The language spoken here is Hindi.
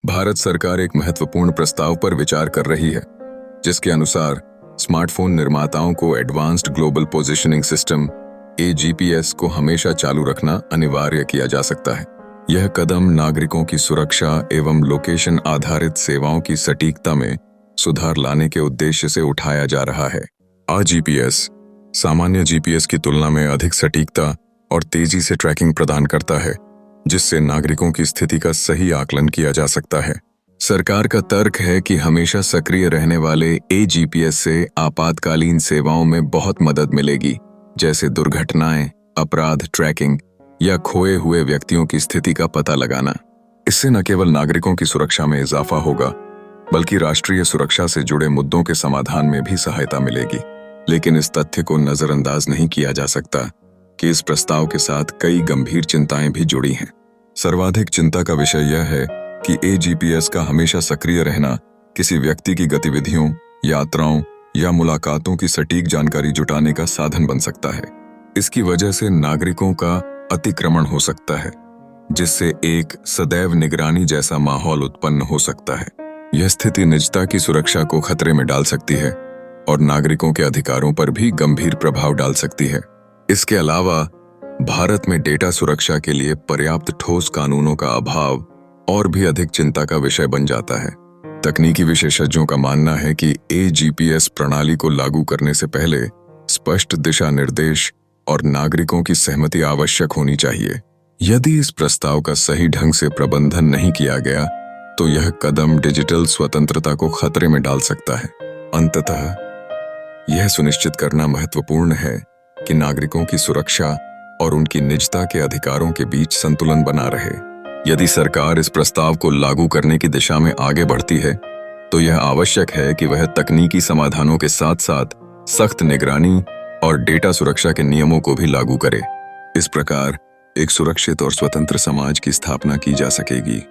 भारत सरकार एक महत्वपूर्ण प्रस्ताव पर विचार कर रही है, जिसके अनुसार स्मार्टफोन निर्माताओं को एडवांस्ड ग्लोबल पोजिशनिंग सिस्टम (एजीपीएस) को हमेशा चालू रखना अनिवार्य किया जा सकता है। यह कदम नागरिकों की सुरक्षा एवं लोकेशन आधारित सेवाओं की सटीकता में सुधार लाने के उद्देश्य से उठाया जा रहा है। आजीपीएस सामान्य जीपीएस की तुलना में अधिक सटीकता और तेजी से ट्रैकिंग प्रदान करता है, जिससे नागरिकों की स्थिति का सही आकलन किया जा सकता है। सरकार का तर्क है कि हमेशा सक्रिय रहने वाले एजीपीएस से आपातकालीन सेवाओं में बहुत मदद मिलेगी, जैसे दुर्घटनाएं, अपराध ट्रैकिंग या खोए हुए व्यक्तियों की स्थिति का पता लगाना। इससे न केवल नागरिकों की सुरक्षा में इजाफा होगा, बल्कि राष्ट्रीय सुरक्षा से जुड़े मुद्दों के समाधान में भी सहायता मिलेगी। लेकिन इस तथ्य को नजरअंदाज नहीं किया जा सकता कि इस प्रस्ताव के साथ कई गंभीर चिंताएं भी जुड़ी हैं। सर्वाधिक चिंता का विषय यह है कि एजीपीएस का हमेशा सक्रिय रहना किसी व्यक्ति की गतिविधियों, यात्राओं या मुलाकातों की सटीक जानकारी जुटाने का साधन बन सकता है। इसकी वजह से नागरिकों का अतिक्रमण हो सकता है, जिससे एक सदैव निगरानी जैसा माहौल उत्पन्न हो सकता है। यह स्थिति निजता की सुरक्षा को खतरे में डाल सकती है और नागरिकों के अधिकारों पर भी गंभीर प्रभाव डाल सकती है। इसके अलावा भारत में डेटा सुरक्षा के लिए पर्याप्त ठोस कानूनों का अभाव और भी अधिक चिंता का विषय बन जाता है। तकनीकी विशेषज्ञों का मानना है कि एजीपीएस प्रणाली को लागू करने से पहले स्पष्ट दिशा निर्देश और नागरिकों की सहमति आवश्यक होनी चाहिए। यदि इस प्रस्ताव का सही ढंग से प्रबंधन नहीं किया गया, तो यह कदम डिजिटल स्वतंत्रता को खतरे में डाल सकता है। अंततः यह सुनिश्चित करना महत्वपूर्ण है कि नागरिकों की सुरक्षा और उनकी निजता के अधिकारों के बीच संतुलन बना रहे। यदि सरकार इस प्रस्ताव को लागू करने की दिशा में आगे बढ़ती है, तो यह आवश्यक है कि वह तकनीकी समाधानों के साथ साथ सख्त निगरानी और डेटा सुरक्षा के नियमों को भी लागू करे। इस प्रकार एक सुरक्षित और स्वतंत्र समाज की स्थापना की जा सकेगी।